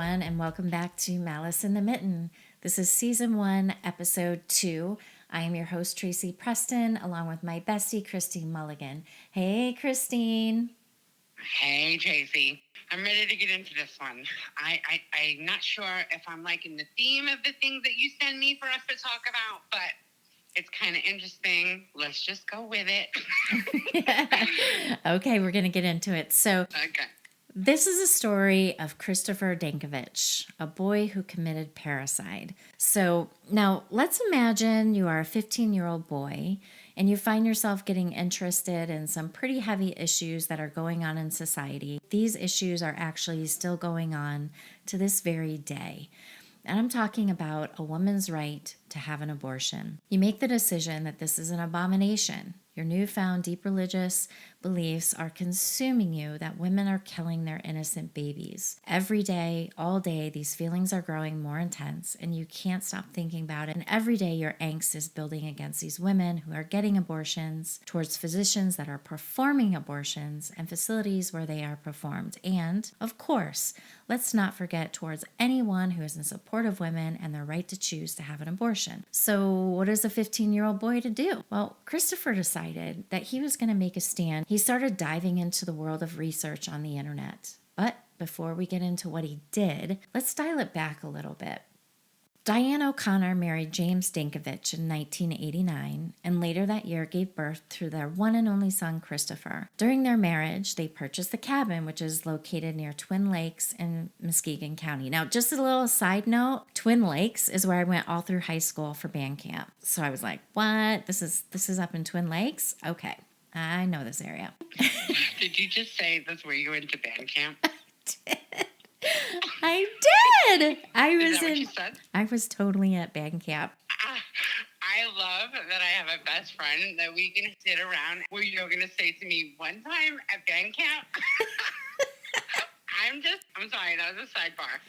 everyone, and welcome back to Malice in the Mitten. This is Season 1, Episode 2. I am your host, Tracy Preston, along with my bestie, Christine Mulligan. Hey, Christine. Hey, Tracy. I'm ready to get into this one. I'm not sure if I'm liking the theme of the things that you send me for us to talk about, but it's kind of interesting. Let's just go with it. Okay, we're going to get into it. Okay. This is a story of Christopher Dankovich, a boy who committed parricide. So now let's imagine you are a 15-year-old boy and you find yourself getting interested in some pretty heavy issues that are going on in society. These issues are actually still going on to this very day. And I'm talking about a woman's right to have an abortion. You make the decision that this is an abomination. Your newfound deep religious beliefs are consuming you that women are killing their innocent babies. Every day, all day, these feelings are growing more intense and you can't stop thinking about it. And every day your angst is building against these women who are getting abortions, towards physicians that are performing abortions, and facilities where they are performed. And, of course, let's not forget towards anyone who is in support of women and their right to choose to have an abortion. So what is a 15-year-old boy to do? Well, Christopher decided that he was going to make a stand. He started diving into the world of research on the internet. But before we get into what he did, let's dial it back a little bit. Diane O'Connor married James Dankovich in 1989 and later that year gave birth to their one and only son, Christopher. During their marriage, they purchased the cabin, which is located near Twin Lakes in Muskegon County. Now, just a little side note, Twin Lakes is where I went all through high school for band camp. So I was like, what? This is up in Twin Lakes? Okay, I know this area. Did you just say that's where you went to band camp? I did. Is that what you said? I was totally at band camp. I love that I have a best friend that we can sit around where you're going to say to me one time at band camp. I'm sorry, that was a sidebar.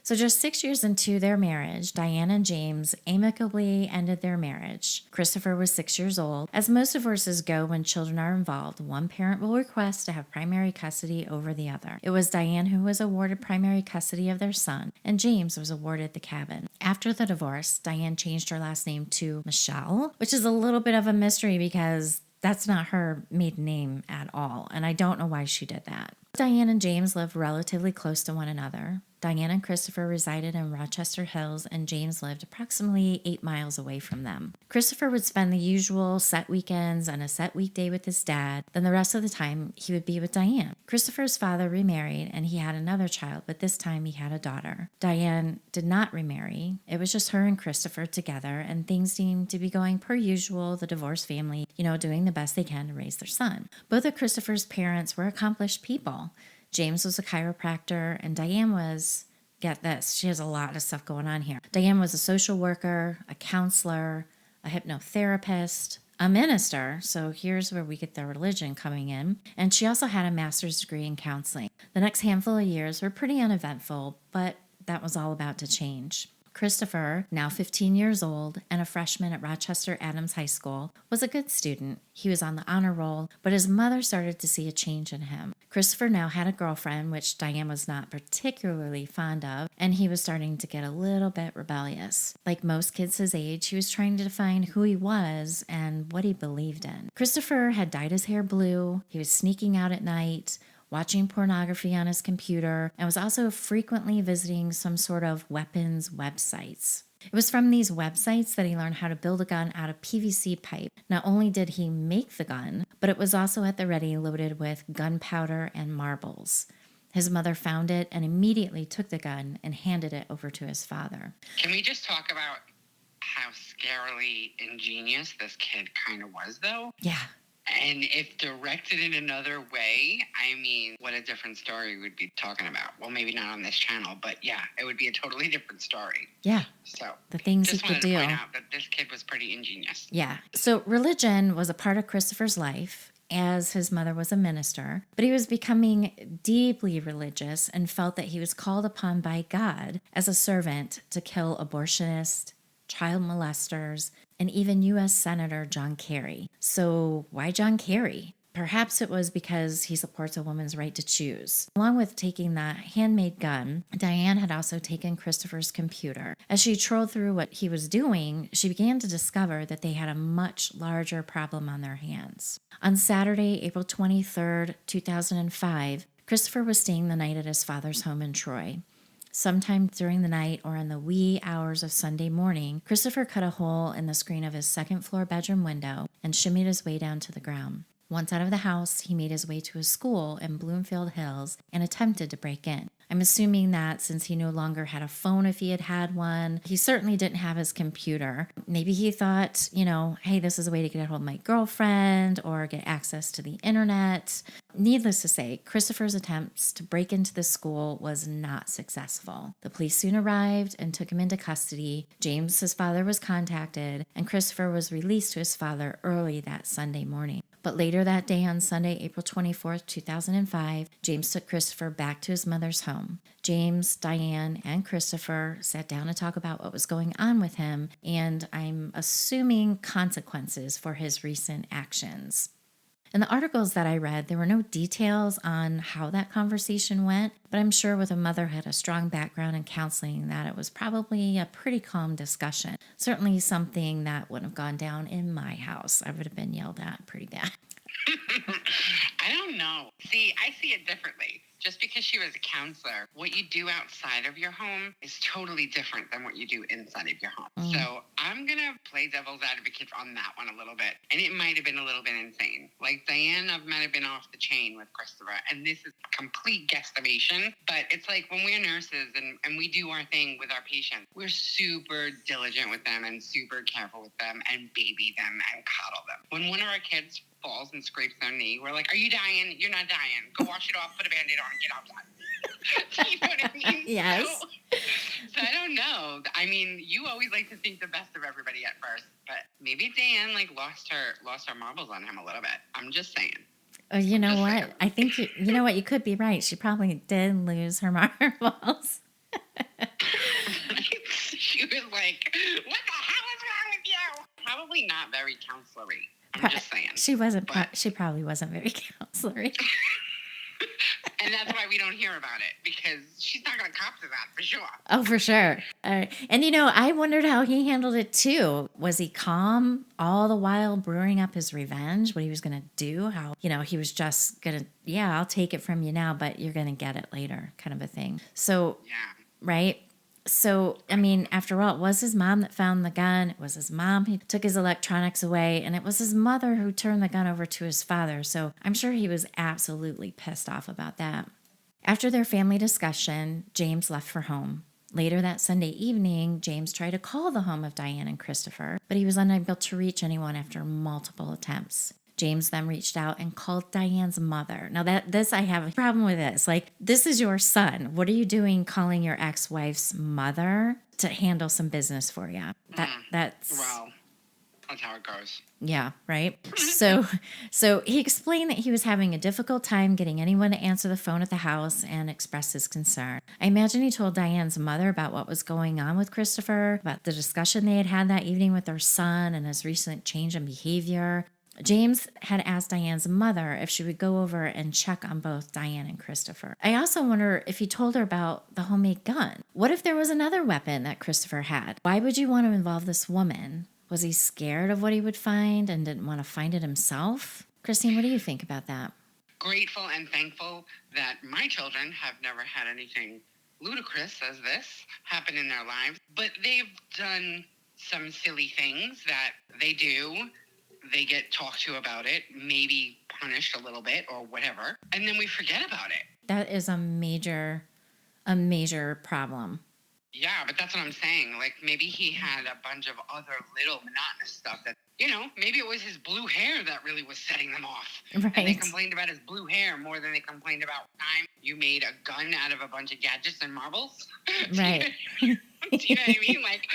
So just 6 years into their marriage, Diane and James amicably ended their marriage. Christopher was 6 years old. As most divorces go when children are involved, one parent will request to have primary custody over the other. It was Diane who was awarded primary custody of their son, and James was awarded the cabin. After the divorce, Diane changed her last name to Michelle, which is a little bit of a mystery because that's not her maiden name at all, and I don't know why she did that. Diane and James lived relatively close to one another. Diane and Christopher resided in Rochester Hills, and James lived approximately 8 miles away from them. Christopher would spend the usual set weekends and a set weekday with his dad. Then the rest of the time, he would be with Diane. Christopher's father remarried, and he had another child, but this time he had a daughter. Diane did not remarry. It was just her and Christopher together, and things seemed to be going per usual, the divorced family, doing the best they can to raise their son. Both of Christopher's parents were accomplished people. James was a chiropractor, and Diane was, get this, she has a lot of stuff going on here. Diane was a social worker, a counselor, a hypnotherapist, a minister, so here's where we get the religion coming in, and she also had a master's degree in counseling. The next handful of years were pretty uneventful, but that was all about to change. Christopher, now 15 years old and a freshman at Rochester Adams High School, was a good student. He was on the honor roll, but his mother started to see a change in him. Christopher now had a girlfriend, which Diane was not particularly fond of, and he was starting to get a little bit rebellious. Like most kids his age, he was trying to define who he was and what he believed in. Christopher had dyed his hair blue. He was sneaking out at night, watching pornography on his computer, and was also frequently visiting some sort of weapons websites. It was from these websites that he learned how to build a gun out of PVC pipe. Not only did he make the gun, but it was also at the ready loaded with gunpowder and marbles. His mother found it and immediately took the gun and handed it over to his father. Can we just talk about how scarily ingenious this kid kind of was, though? Yeah. And if directed in another way, I mean, what a different story we'd be talking about. Well, maybe not on this channel, but yeah, it would be a totally different story. Yeah. So the things he could do. Just wanted to point out that this kid was pretty ingenious. Yeah. So religion was a part of Christopher's life, as his mother was a minister, but he was becoming deeply religious and felt that he was called upon by God as a servant to kill abortionists, child molesters, and even U.S. Senator John Kerry. So why John Kerry? Perhaps it was because he supports a woman's right to choose. Along with taking the handmade gun, Diane had also taken Christopher's computer. As she trolled through what he was doing, she began to discover that they had a much larger problem on their hands. On Saturday, April 23rd, 2005, Christopher was staying the night at his father's home in Troy. Sometime during the night or in the wee hours of Sunday morning, Christopher cut a hole in the screen of his second-floor bedroom window and shimmied his way down to the ground. Once out of the house, he made his way to his school in Bloomfield Hills and attempted to break in. I'm assuming that since he no longer had a phone if he had had one, he certainly didn't have his computer. Maybe he thought, hey, this is a way to get a hold of my girlfriend or get access to the internet. Needless to say, Christopher's attempts to break into the school was not successful. The police soon arrived and took him into custody. James, his father, was contacted, and Christopher was released to his father early that Sunday morning. But later that day on Sunday, April 24th, 2005, James took Christopher back to his mother's home. James, Diane, and Christopher sat down to talk about what was going on with him, and I'm assuming consequences for his recent actions. In the articles that I read, there were no details on how that conversation went, but I'm sure with a mother who had a strong background in counseling that it was probably a pretty calm discussion. Certainly something that wouldn't have gone down in my house. I would have been yelled at pretty bad. I don't know. See, I see it differently. Just because she was a counselor, what you do outside of your home is totally different than what you do inside of your home. So I'm going to play devil's advocate on that one a little bit. And it might have been a little bit insane. Like Diane might have been off the chain with Christopher. And this is complete guesstimation. But it's like when we're nurses and we do our thing with our patients, we're super diligent with them and super careful with them and baby them and coddle them. When one of our kids falls and scrapes their knee, we're like, are you dying? You're not dying. Go wash it off, put a Band-Aid on, and get outside. You know what I mean? Yes. So I don't know. I mean, you always like to think the best of everybody at first, but maybe Diane lost her marbles on him a little bit. I'm just saying. Oh, you know what? Saying. I think you know what? You could be right. She probably did lose her marbles. She was like, "What the hell is wrong with you?" Probably not very counselory. I'm just saying. She wasn't. She probably wasn't very counselory. And that's why we don't hear about it, because she's not going to cop to that for sure. Oh, for sure. And I wondered how he handled it too. Was he calm all the while brewing up his revenge? What he was going to do? How, he was just going to, yeah, I'll take it from you now, but you're going to get it later, kind of a thing. So, yeah. Right? So, I mean, after all, it was his mom that found the gun. It was his mom who took his electronics away. And it was his mother who turned the gun over to his father. So I'm sure he was absolutely pissed off about that. After their family discussion, James left for home. Later that Sunday evening, James tried to call the home of Diane and Christopher, but he was unable to reach anyone after multiple attempts. James then reached out and called Diane's mother. Now I have a problem with this. Like, this is your son. What are you doing calling your ex-wife's mother to handle some business for you? That's... Well, that's how it goes. Yeah, right? So he explained that he was having a difficult time getting anyone to answer the phone at the house and express his concern. I imagine he told Diane's mother about what was going on with Christopher, about the discussion they had had that evening with their son and his recent change in behavior. James had asked Diane's mother if she would go over and check on both Diane and Christopher. I also wonder if he told her about the homemade gun. What if there was another weapon that Christopher had? Why would you want to involve this woman? Was he scared of what he would find and didn't want to find it himself? Christine, what do you think about that? Grateful and thankful that my children have never had anything ludicrous as this happen in their lives, but they've done some silly things that they do. They get talked to about it, maybe punished a little bit or whatever, and then we forget about it. That is a major problem. Yeah, but that's what I'm saying. Like, maybe he had a bunch of other little monotonous stuff that, maybe it was his blue hair that really was setting them off. Right. And they complained about his blue hair more than they complained about time you made a gun out of a bunch of gadgets and marbles. Right. Do you know what I mean? Like,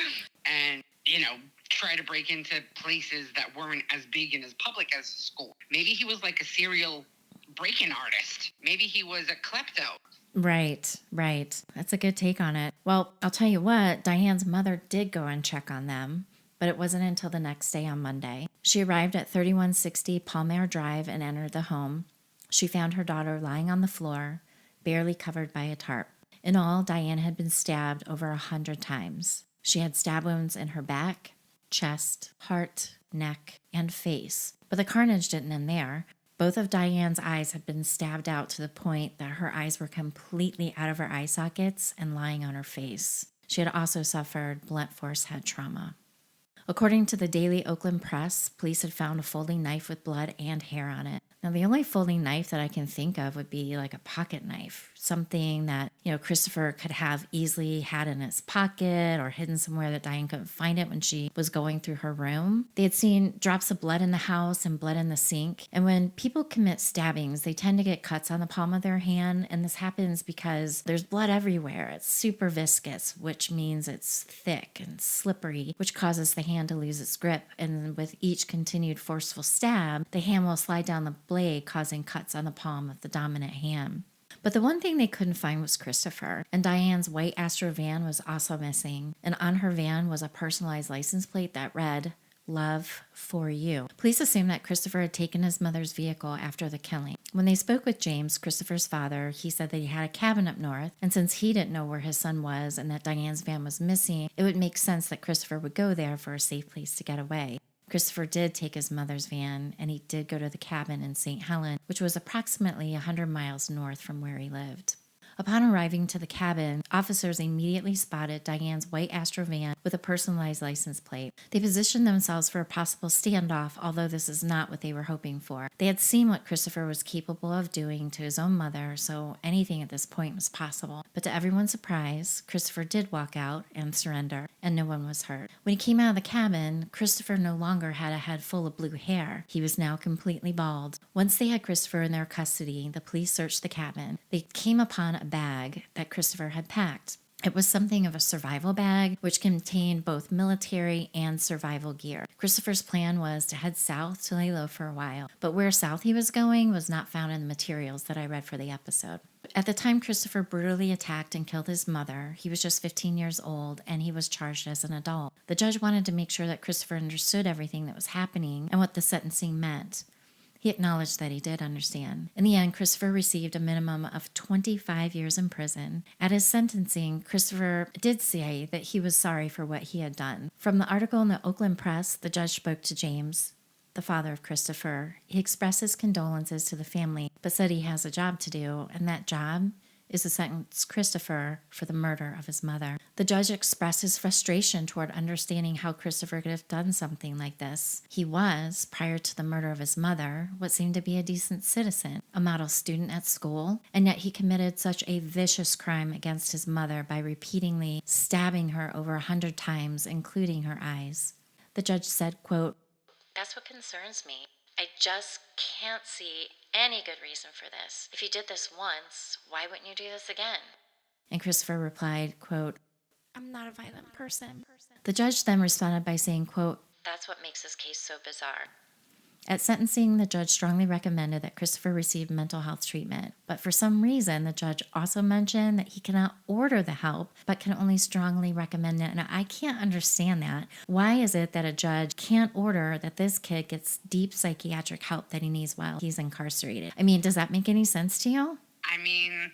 and, try to break into places that weren't as big and as public as school. Maybe he was like a serial break-in artist. Maybe he was a klepto. Right. That's a good take on it. Well, I'll tell you what, Diane's mother did go and check on them. but it wasn't until the next day on Monday. She arrived at 3160 Palmer Drive and entered the home. She found her daughter lying on the floor, barely covered by a tarp. In all, Diane had been stabbed over 100 times. She had stab wounds in her back, chest, heart, neck, and face. But the carnage didn't end there. Both of Diane's eyes had been stabbed out to the point that her eyes were completely out of her eye sockets and lying on her face. She had also suffered blunt force head trauma. According to the Daily Oakland Press, police had found a folding knife with blood and hair on it. Now, the only folding knife that I can think of would be like a pocket knife, something that, Christopher could have easily had in his pocket or hidden somewhere that Diane couldn't find it when she was going through her room. They had seen drops of blood in the house and blood in the sink. And when people commit stabbings, they tend to get cuts on the palm of their hand. And this happens because there's blood everywhere. It's super viscous, which means it's thick and slippery, which causes the hand to lose its grip. And with each continued forceful stab, the hand will slide down the blade, causing cuts on the palm of the dominant hand. But the one thing they couldn't find was Christopher, and Diane's white Astro van was also missing, and on her van was a personalized license plate that read, "Love for you." Police assumed that Christopher had taken his mother's vehicle after the killing. When they spoke with James, Christopher's father, he said that he had a cabin up north, and since he didn't know where his son was and that Diane's van was missing, it would make sense that Christopher would go there for a safe place to get away. Christopher did take his mother's van, and he did go to the cabin in St. Helen, which was approximately 100 miles north from where he lived. Upon arriving to the cabin, officers immediately spotted Diane's white Astro van with a personalized license plate. They positioned themselves for a possible standoff, although this is not what they were hoping for. They had seen what Christopher was capable of doing to his own mother, so anything at this point was possible. But to everyone's surprise, Christopher did walk out and surrender, and no one was hurt. When he came out of the cabin, Christopher no longer had a head full of blue hair. He was now completely bald. Once they had Christopher in their custody, the police searched the cabin. They came upon a bag that Christopher had packed. It was something of a survival bag, which contained both military and survival gear. Christopher's plan was to head south to lay low for a while, but where south he was going was not found in the materials that I read for the episode. At the time Christopher brutally attacked and killed his mother, he was just 15 years old, and he was charged as an adult. The judge wanted to make sure that Christopher understood everything that was happening and what the sentencing meant. He acknowledged that he did understand. In the end, Christopher received a minimum of 25 years in prison. At his sentencing, Christopher did say that he was sorry for what he had done. From the article in the Oakland Press, the judge spoke to James, the father of Christopher. He expressed his condolences to the family, but said he has a job to do, and that job is to sentence Christopher for the murder of his mother. The judge expressed his frustration toward understanding how Christopher could have done something like this. He was, prior to the murder of his mother, what seemed to be a decent citizen, a model student at school, and yet he committed such a vicious crime against his mother by repeatedly stabbing her over 100 times, including her eyes. The judge said, quote, "That's what concerns me. I just can't see any good reason for this. If you did this once, why wouldn't you do this again?" And Christopher replied, quote, "I'm not a violent person." The judge then responded by saying, quote, "That's what makes this case so bizarre." At sentencing, the judge strongly recommended that Christopher receive mental health treatment, but for some reason, the judge also mentioned that he cannot order the help, but can only strongly recommend it. And I can't understand that. Why is it that a judge can't order that this kid gets deep psychiatric help that he needs while he's incarcerated? I mean, does that make any sense to you? I mean,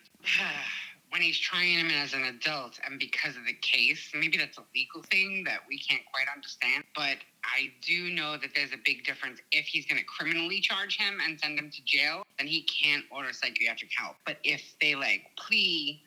when he's trying him as an adult, and because of the case, maybe that's a legal thing that we can't quite understand. But I do know that there's a big difference. If he's going to criminally charge him and send him to jail, then he can't order psychiatric help. But if they plea,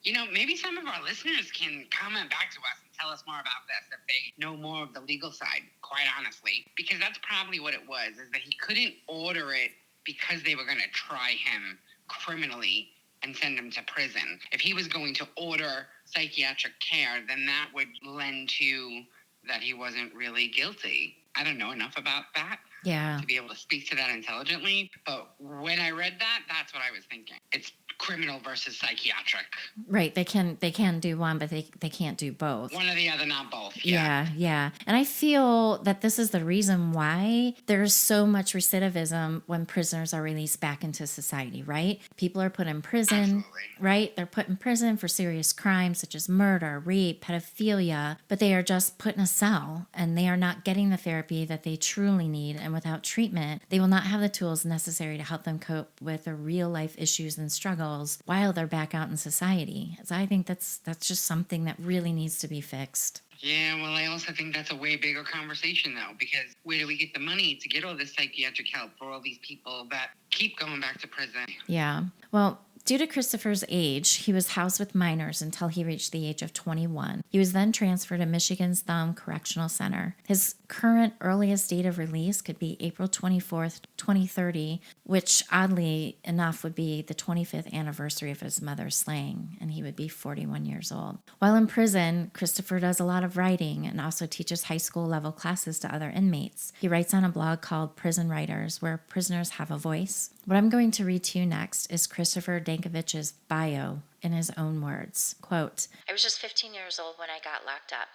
maybe some of our listeners can comment back to us and tell us more about this if they know more of the legal side, quite honestly. Because that's probably what it was, is that he couldn't order it because they were going to try him criminally and send him to prison. If he was going to order psychiatric care, then that would lend to that he wasn't really guilty. I don't know enough about that to be able to speak to that intelligently. But when I read that, that's what I was thinking. It's criminal versus psychiatric. Right. They can do one, but they can't do both. One or the other, not both. Yeah. And I feel that this is the reason why there's so much recidivism when prisoners are released back into society, right? People are put in prison, Absolutely. right? They're put in prison for serious crimes such as murder, rape, pedophilia, but they are just put in a cell and they are not getting the therapy that they truly need. And without treatment, they will not have the tools necessary to help them cope with their real life issues and struggles while they're back out in society. So I think that's just something that really needs to be fixed. Yeah, well, I also think that's a way bigger conversation, though, because where do we get the money to get all this psychiatric help for all these people that keep going back to prison? Yeah. Well, due to Christopher's age, he was housed with minors until he reached the age of 21. He was then transferred to Michigan's Thumb Correctional Center. His current earliest date of release could be April 24th, 2030, which oddly enough would be the 25th anniversary of his mother's slaying, and he would be 41 years old. While in prison, Christopher does a lot of writing and also teaches high school level classes to other inmates. He writes on a blog called Prison Writers, where prisoners have a voice. What I'm going to read to you next is Christopher Dankovich's bio in his own words. Quote, I was just 15 years old when I got locked up.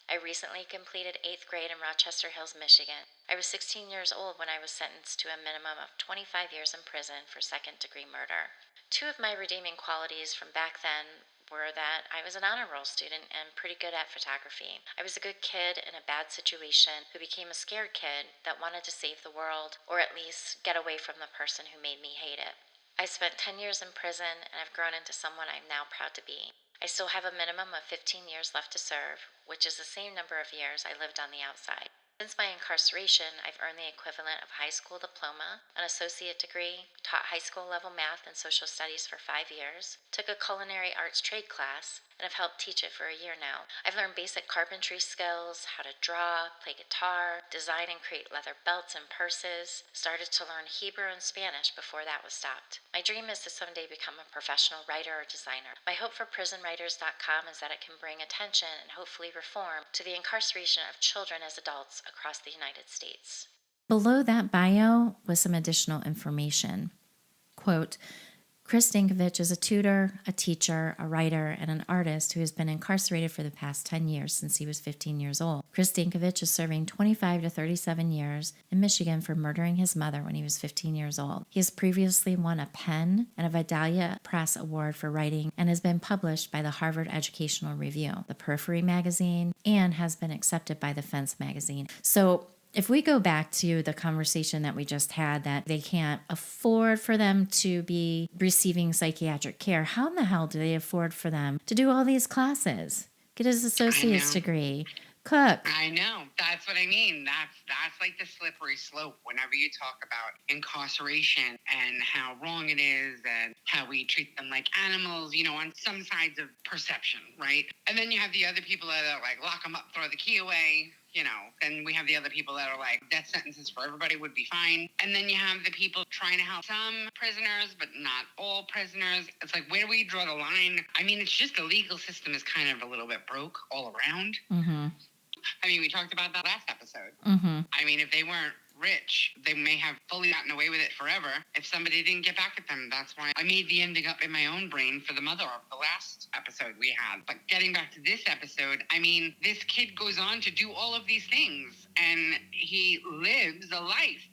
I recently completed 8th grade in Rochester Hills, Michigan. I was 16 years old when I was sentenced to a minimum of 25 years in prison for second-degree murder. Two of my redeeming qualities from back then were that I was an honor roll student and pretty good at photography. I was a good kid in a bad situation who became a scared kid that wanted to save the world, or at least get away from the person who made me hate it. I spent 10 years in prison, and I've grown into someone I'm now proud to be. I still have a minimum of 15 years left to serve, which is the same number of years I lived on the outside. Since my incarceration, I've earned the equivalent of a high school diploma, an associate degree, taught high school level math and social studies for 5 years, took a culinary arts trade class, and have helped teach it for a year now. I've learned basic carpentry skills, how to draw, play guitar, design and create leather belts and purses, started to learn Hebrew and Spanish before that was stopped. My dream is to someday become a professional writer or designer. My hope for prisonwriters.com is that it can bring attention and hopefully reform to the incarceration of children as adults across the United States. Below that bio was some additional information. Quote, Chris Dankovich is a tutor, a teacher, a writer, and an artist who has been incarcerated for the past 10 years since he was 15 years old. Chris Dankovich is serving 25 to 37 years in Michigan for murdering his mother when he was 15 years old. He has previously won a PEN and a Vidalia Press Award for writing and has been published by the Harvard Educational Review, the Periphery magazine, and has been accepted by the Fence magazine. So if we go back to the conversation that we just had, that they can't afford for them to be receiving psychiatric care, how in the hell do they afford for them to do all these classes? Get his associate's degree, cook. I know. That's what I mean. That's like the slippery slope whenever you talk about incarceration and how wrong it is and how we treat them like animals, on some sides of perception, right? And then you have the other people that are like, lock them up, throw the key away. Then we have the other people that are like, death sentences for everybody would be fine. And then you have the people trying to help some prisoners, but not all prisoners. It's like, where do we draw the line? I mean, it's just the legal system is kind of a little bit broke all around. Mm-hmm. I mean, we talked about that last episode. Mm-hmm. I mean, if they weren't rich, they may have fully gotten away with it forever if somebody didn't get back at them. That's why I made the ending up in my own brain for the mother of the last episode we had. But getting back to this episode, I mean, this kid goes on to do all of these things and he lives a life.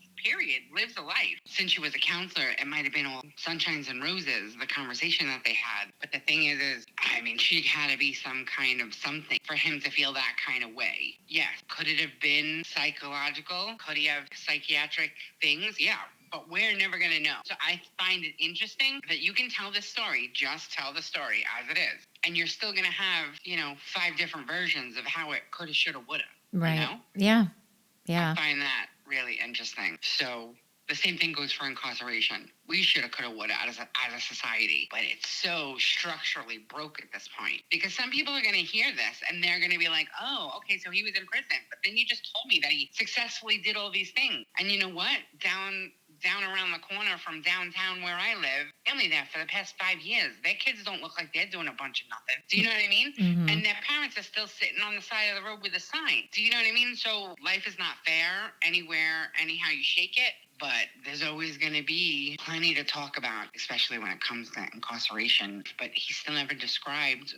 Lives a life. Since she was a counselor, it might have been all sunshines and roses, the conversation that they had. But the thing is, I mean, she had to be some kind of something for him to feel that kind of way. Yes. Could it have been psychological? Could he have psychiatric things? Yeah. But we're never going to know. So I find it interesting that you can tell this story, just tell the story as it is. And you're still going to have, 5 different versions of how it could have, should have, would have. Right. Yeah. I find that really interesting. So the same thing goes for incarceration. We should have, could have, would have as a society, but it's so structurally broke at this point because some people are going to hear this and they're going to be like, oh, okay, so he was in prison, but then you just told me that he successfully did all these things. And you know what? Down down around the corner from downtown where I live, family there for the past 5 years. Their kids don't look like they're doing a bunch of nothing. Do you know what I mean? Mm-hmm. And their parents are still sitting on the side of the road with a sign. Do you know what I mean? So life is not fair anywhere, anyhow you shake it. But there's always going to be plenty to talk about, especially when it comes to incarceration. But he still never described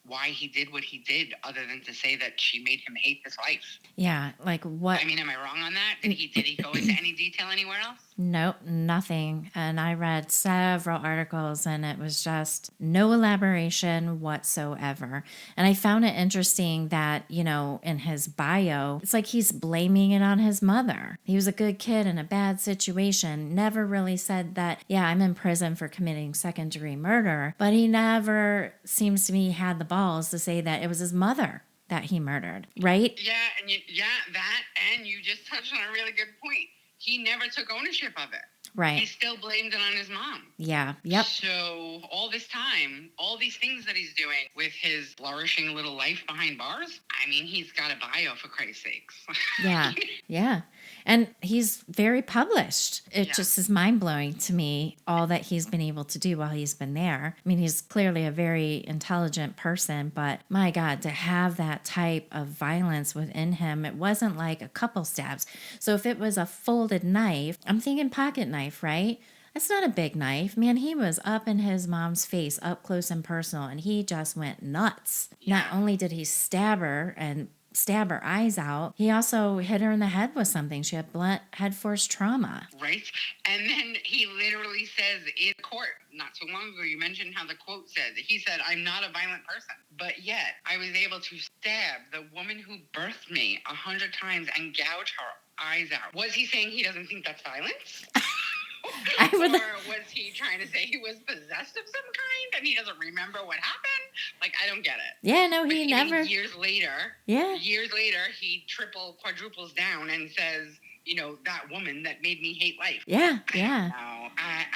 why he did what he did, other than to say that she made him hate this life. Yeah, like what? I mean, am I wrong on that? Did he go into any detail anywhere else? Nope, nothing. And I read several articles and it was just no elaboration whatsoever. And I found it interesting that, you know, in his bio, it's like he's blaming it on his mother. He was a good kid in a bad situation. Never really said that, yeah, I'm in prison for committing second-degree murder. But he never seems to me had the balls to say that it was his mother that he murdered, right? Yeah, and you just touched on a really good point. He never took ownership of it. Right. He still blamed it on his mom. Yeah. Yep. So all this time, all these things that he's doing with his flourishing little life behind bars, I mean, he's got a bio, for Christ's sakes. Yeah. Yeah. And he's very published. It just is mind-blowing to me, all that he's been able to do while he's been there. I mean, he's clearly a very intelligent person, but my God, to have that type of violence within him, it wasn't like a couple stabs. So if it was a folded knife, I'm thinking pocket knife, right? That's not a big knife. Man, he was up in his mom's face, up close and personal, and he just went nuts. Yeah. Not only did he stab her eyes out, he also hit her in the head with something. She had blunt head force trauma. Right. And then he literally says in court, not so long ago, you mentioned how the quote said, he said, "I'm not a violent person, but yet I was able to stab the woman who birthed me 100 times and gouge her eyes out." Was he saying he doesn't think that's violence? Or was he trying to say he was possessed of some kind and he doesn't remember what happened? Like, I don't get it. Yeah, no, he never. Years later, he quadruples down and says, you know, that woman that made me hate life. Yeah.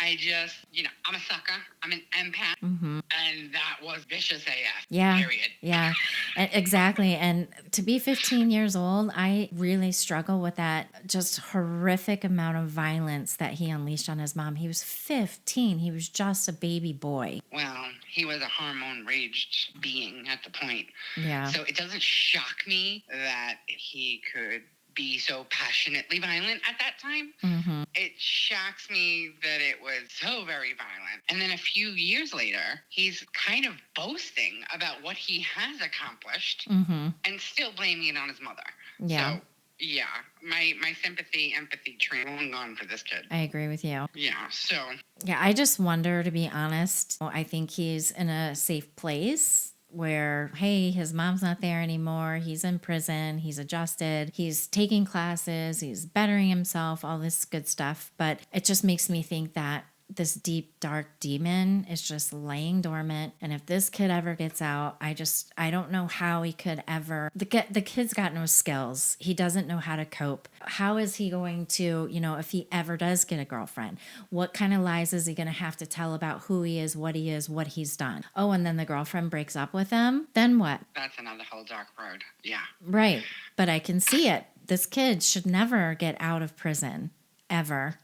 I just, you know, I'm a sucker. I'm an empath. Mm-hmm. And that was vicious AF. Yeah. Period. Yeah, exactly. And to be 15 years old, I really struggle with that just horrific amount of violence that he unleashed on his mom. He was 15. He was just a baby boy. Well, he was a hormone-raged being at the point. Yeah. So it doesn't shock me that he could be so passionately violent at that time. Mm-hmm. It shocks me that it was so very violent. And then a few years later, he's kind of boasting about what he has accomplished and still blaming it on his mother. Yeah. So, yeah, my sympathy, empathy train long gone for this kid. I agree with you. Yeah, so. Yeah, I just wonder, to be honest, I think he's in a safe place where, hey, his mom's not there anymore. He's in prison. He's adjusted. He's taking classes. He's bettering himself, all this good stuff. But it just makes me think that this deep, dark demon is just laying dormant. And if this kid ever gets out, I don't know how he could ever. The kid's got no skills. He doesn't know how to cope. How is he going to, you know, if he ever does get a girlfriend, what kind of lies is he going to have to tell about who he is, what he's done? Oh, and then the girlfriend breaks up with him. Then what? That's another whole dark road. Yeah. Right. But I can see it. This kid should never get out of prison, ever,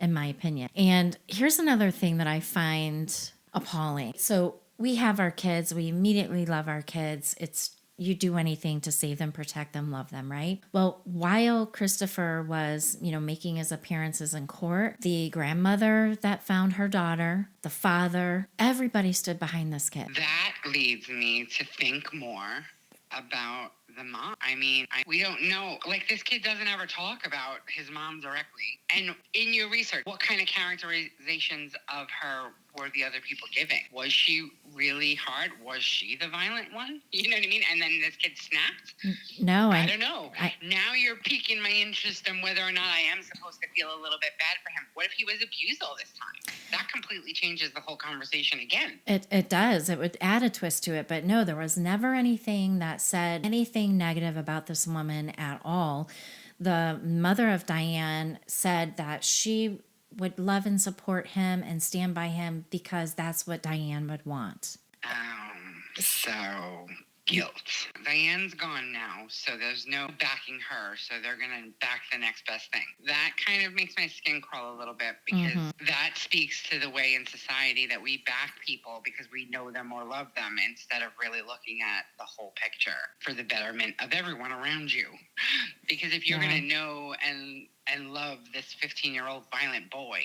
in my opinion. And here's another thing that I find appalling. So we have our kids. We immediately love our kids. It's you do anything to save them, protect them, love them, right? Well, while Christopher was, you know, making his appearances in court, the grandmother that found her daughter, the father, everybody stood behind this kid. That leads me to think more about the mom. I mean, we don't know. Like, this kid doesn't ever talk about his mom directly. And in your research, what kind of characterizations of her were the other people giving? Was she really hard? Was she the violent one? You know what I mean? And then this kid snapped? No. I don't know. Now you're piquing my interest in whether or not I am supposed to feel a little bit bad for him. What if he was abused all this time? That completely changes the whole conversation again. It does. It would add a twist to it. But no, there was never anything that said anything negative about this woman at all. The mother of Diane said that she would love and support him and stand by him because that's what Diane would want. So guilt. Diane's gone now, so there's no backing her, so they're going to back the next best thing. That kind of makes my skin crawl a little bit because that speaks to the way in society that we back people because we know them or love them instead of really looking at the whole picture for the betterment of everyone around you. Because if you're going to know and love this 15-year-old violent boy,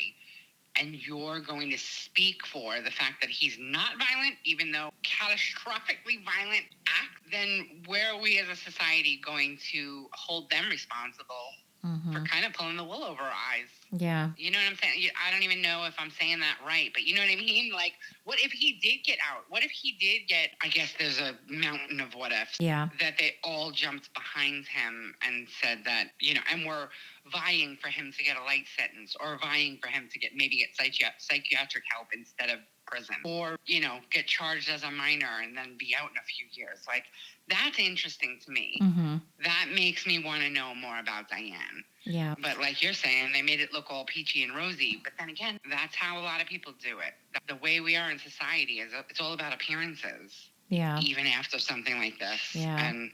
and you're going to speak for the fact that he's not violent, even though catastrophically violent act, then where are we as a society going to hold them responsible for kind of pulling the wool over our eyes? Yeah. You know what I'm saying? I don't even know if I'm saying that right, but you know what I mean? Like, what if he did get out? What if he did get, I guess there's a mountain of what ifs. Yeah. That they all jumped behind him and said that, and were vying for him to get a light sentence or vying for him to get psychiatric help instead of prison or, get charged as a minor and then be out in a few years. Like, that's interesting to me. That makes me want to know more about Diane. Yeah. But like you're saying, they made it look all peachy and rosy. But then again, that's how a lot of people do it. The way we are in society is it's all about appearances. Yeah. Even after something like this. Yeah. And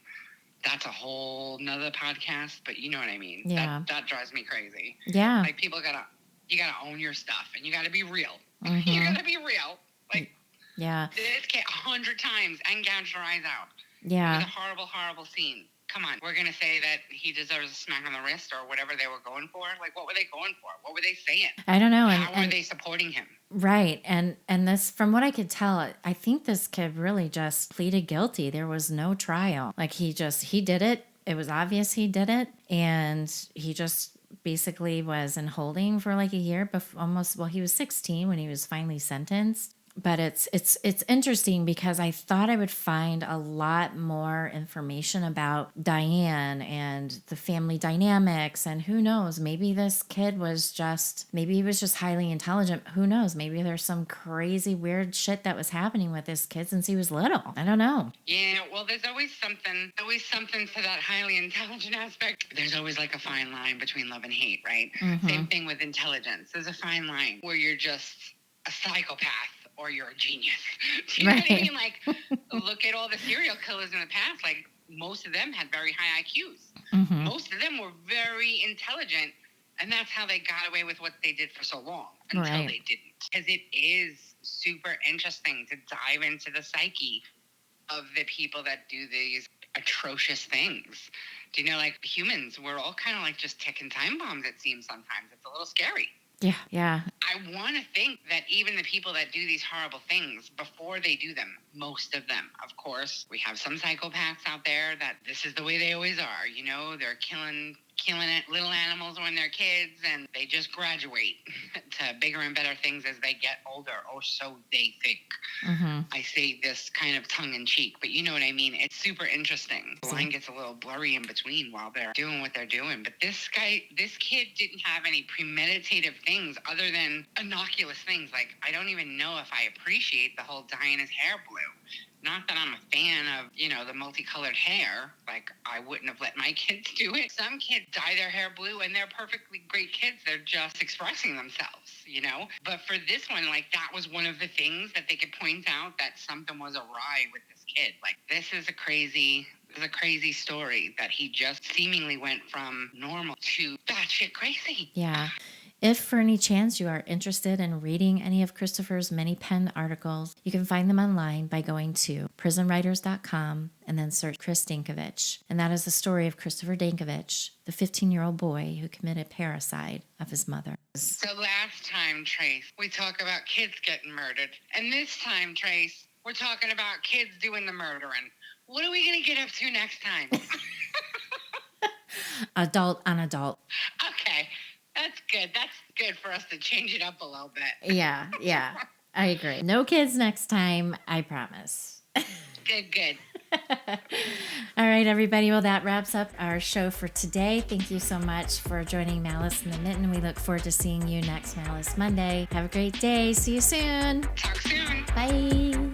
that's a whole nother podcast, but you know what I mean? Yeah. That drives me crazy. Yeah. Like you gotta own your stuff and you gotta be real. You gotta be real. Like, yeah. This kid 100 times and gouged her eyes out. Yeah. It was a horrible, horrible scene. Come on, we're going to say that he deserves a smack on the wrist or whatever they were going for? Like, what were they going for? What were they saying? I don't know. How were they supporting him? Right. And this, from what I could tell, I think this kid really just pleaded guilty. There was no trial. Like, he did it. It was obvious he did it. And he just basically was in holding for like a year before, he was 16 when he was finally sentenced. But it's interesting because I thought I would find a lot more information about Diane and the family dynamics, and who knows, maybe this kid was just highly intelligent. Who knows? Maybe there's some crazy weird shit that was happening with this kid since he was little. I don't know. Yeah, well, there's always something to that highly intelligent aspect. There's always like a fine line between love and hate, right? Same thing with intelligence. There's a fine line where you're just a psychopath or you're a genius. Do you know what I mean? Like, look at all the serial killers in the past. Like, most of them had very high IQs. Most of them were very intelligent, and that's how they got away with what they did for so long until they didn't. Because it is super interesting to dive into the psyche of the people that do these atrocious things. Do you know, like, humans, we're all kind of like just ticking time bombs, it seems sometimes. It's a little scary. Yeah. I want to think that even the people that do these horrible things, before they do them, most of them, of course, we have some psychopaths out there that this is the way they always are. They're killing little animals when they're kids, and they just graduate to bigger and better things as they get older, or so they think. I say this kind of tongue-in-cheek, but you know what I mean. It's super interesting. The line gets a little blurry in between while they're doing what they're doing. But this kid didn't have any premeditative things other than innocuous things. Like, I don't even know if I appreciate the whole dyeing his hair blue. Not that I'm a fan of, the multicolored hair. Like, I wouldn't have let my kids do it. Some kids dye their hair blue, and they're perfectly great kids. They're just expressing themselves, But for this one, like, that was one of the things that they could point out that something was awry with this kid. Like, this is a crazy story that he just seemingly went from normal to batshit crazy. Yeah. If for any chance you are interested in reading any of Christopher's many penned articles, you can find them online by going to prisonwriters.com and then search Chris Dankovich. And that is the story of Christopher Dankovich, the 15-year-old boy who committed parricide of his mother. So last time, Trace, we talk about kids getting murdered. And this time, Trace, we're talking about kids doing the murdering. What are we going to get up to next time? Adult on adult. Okay. That's good. That's good for us to change it up a little bit. Yeah. I agree. No kids next time, I promise. Good. All right, everybody. Well, that wraps up our show for today. Thank you so much for joining Malice in the Mitten. We look forward to seeing you next Malice Monday. Have a great day. See you soon. Talk soon. Bye.